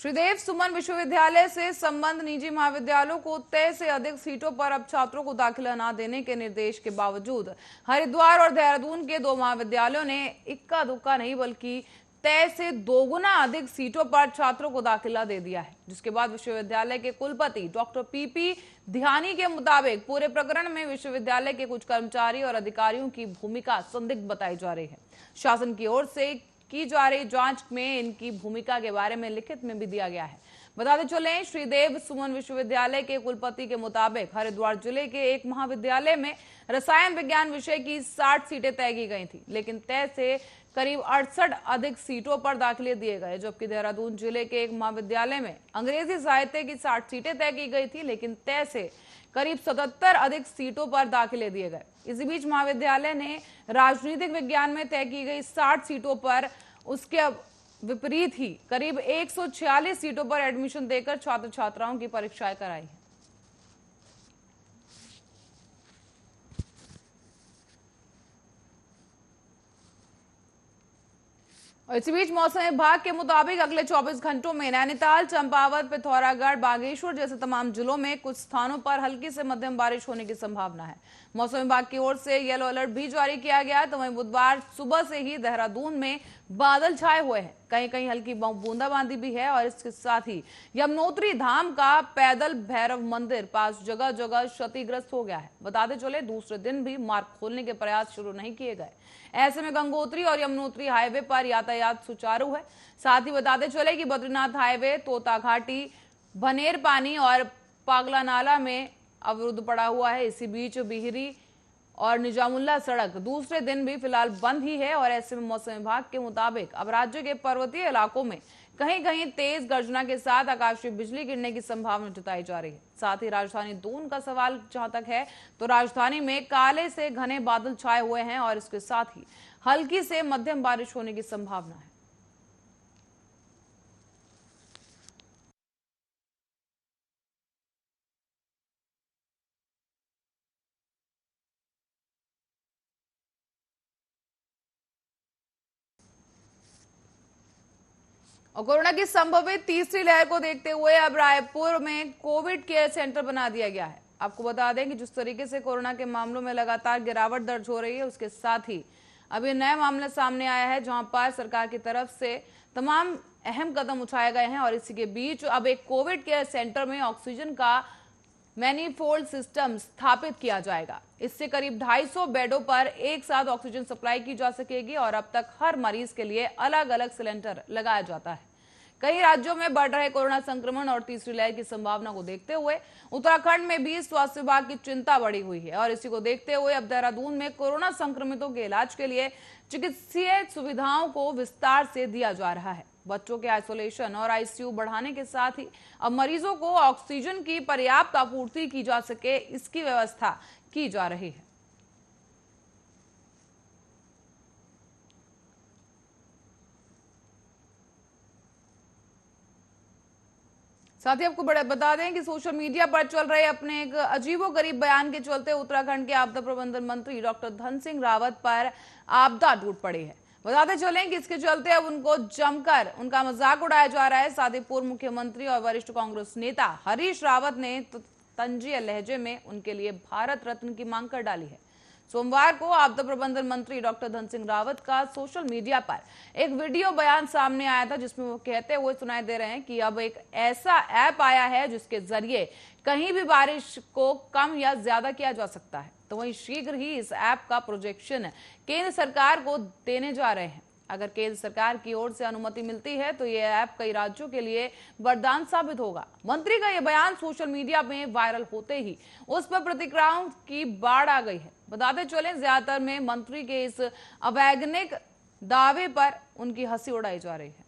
श्रीदेव सुमन विश्वविद्यालय से संबंध निजी महाविद्यालयों को तय से अधिक सीटों पर अब छात्रों को दाखिला न देने के निर्देश के बावजूद हरिद्वार और देहरादून के दो महाविद्यालयों ने इक्का दुक्का नहीं बल्कि तय से दोगुना अधिक सीटों पर छात्रों को दाखिला दे दिया है, जिसके बाद विश्वविद्यालय के कुलपति डॉक्टर पीपी ध्यानी के मुताबिक पूरे प्रकरण में विश्वविद्यालय के कुछ कर्मचारी और अधिकारियों की भूमिका संदिग्ध बताई जा रही है। शासन की ओर से की जा रही जांच में इनकी भूमिका के बारे में लिखित में भी दिया गया है। बताते चलें, श्रीदेव सुमन विश्वविद्यालय के कुलपति के मुताबिक हरिद्वार जिले के एक महाविद्यालय में रसायन विज्ञान विषय की 60 सीटें तय की गई थी, लेकिन तय से करीब 68 अधिक सीटों पर दाखिले दिए गए, जबकि देहरादून जिले के एक महाविद्यालय में अंग्रेजी साहित्य की 60 सीटें तय की गई थी, लेकिन तय से करीब 77 अधिक सीटों पर दाखिले दिए गए। इसी बीच महाविद्यालय ने राजनीतिक विज्ञान में तय की गई 60 सीटों पर उसके विपरीत ही करीब 146 सीटों पर एडमिशन देकर छात्र छात्राओं की परीक्षाएं कराई हैं। और इसी बीच मौसम विभाग के मुताबिक अगले 24 घंटों में नैनीताल, चंपावत, पिथौरागढ़, बागेश्वर जैसे तमाम जिलों में कुछ स्थानों पर हल्की से मध्यम बारिश होने की संभावना है। मौसम विभाग की ओर से येलो अलर्ट भी जारी किया गया है। तो वहीं बुधवार सुबह से ही देहरादून में बादल छाए हुए हैं, कहीं कहीं हल्की बूंदाबांदी भी है और इसके साथ ही यमुनोत्री धाम का पैदल भैरव मंदिर पास जगह जगह क्षतिग्रस्त हो गया है। बताते चले, दूसरे दिन भी मार्ग खोलने के प्रयास शुरू नहीं किए गए। ऐसे में गंगोत्री और यमुनोत्री हाईवे पर यातायात सुचारू है। साथ ही बताते चले कि बद्रीनाथ हाईवे, तोता घाटी, भनेर पानी और पागला नाला में अवरुद्ध पड़ा हुआ है। इसी बीच बिहरी और निजामुल्ला सड़क दूसरे दिन भी फिलहाल बंद ही है। और ऐसे में मौसम विभाग के मुताबिक अब राज्य के पर्वतीय इलाकों में कहीं कहीं तेज गर्जना के साथ आकाशीय बिजली गिरने की संभावना जताई जा रही है। साथ ही राजधानी दून का सवाल जहां तक है तो राजधानी में काले से घने बादल छाए हुए हैं और इसके साथ ही हल्की से मध्यम बारिश होने की संभावना है। और कोरोना की संभावित तीसरी लहर को देखते हुए अब रायपुर में कोविड केयर सेंटर बना दिया गया है। आपको बता दें कि जिस तरीके से कोरोना के मामलों में लगातार गिरावट दर्ज हो रही है, उसके साथ ही अब ये नया मामला सामने आया है जहां पर सरकार की तरफ से तमाम अहम कदम उठाए गए हैं। और इसी के बीच अब एक कोविड केयर सेंटर में ऑक्सीजन का मैनीफोल्ड सिस्टम स्थापित किया जाएगा। इससे करीब 250 बेडों पर एक साथ ऑक्सीजन सप्लाई की जा सकेगी और अब तक हर मरीज के लिए अलग अलग सिलेंडर लगाया जाता है। कई राज्यों में बढ़ रहे कोरोना संक्रमण और तीसरी लहर की संभावना को देखते हुए उत्तराखंड में भी स्वास्थ्य विभाग की चिंता बढ़ी हुई है। और इसी को देखते हुए अब देहरादून में कोरोना संक्रमितों के इलाज के लिए चिकित्सीय सुविधाओं को विस्तार से दिया जा रहा है। बच्चों के आइसोलेशन और आईसीयू बढ़ाने के साथ ही अब मरीजों को ऑक्सीजन की पर्याप्त आपूर्ति की जा सके, इसकी व्यवस्था की जा रही है। साथ ही आपको बड़ा बता दें कि सोशल मीडिया पर चल रहे अपने एक अजीबोगरीब बयान के चलते उत्तराखंड के आपदा प्रबंधन मंत्री डॉक्टर धन सिंह रावत पर आपदा टूट पड़ी है। बताते चलें कि इसके चलते अब उनको जमकर उनका मजाक उड़ाया जा रहा है। साथ ही पूर्व मुख्यमंत्री और वरिष्ठ कांग्रेस नेता हरीश रावत ने तंजीय लहजे में उनके लिए भारत रत्न की मांग कर डाली है। सोमवार को आपदा प्रबंधन मंत्री डॉक्टर धन सिंह रावत का सोशल मीडिया पर एक वीडियो बयान सामने आया था, जिसमें वो कहते हुए सुनाई दे रहे हैं कि अब एक ऐसा ऐप आया है जिसके जरिए कहीं भी बारिश को कम या ज्यादा किया जा सकता है। तो वहीं शीघ्र ही इस ऐप का प्रोजेक्शन केंद्र सरकार को देने जा रहे हैं। अगर केंद्र सरकार की ओर से अनुमति मिलती है तो यह ऐप कई राज्यों के लिए वरदान साबित होगा। मंत्री का यह बयान सोशल मीडिया में वायरल होते ही उस पर प्रतिक्रियाओं की बाढ़ आ गई है। बताते चले, ज्यादातर में मंत्री के इस अवैज्ञानिक दावे पर उनकी हंसी उड़ाई जा रही है।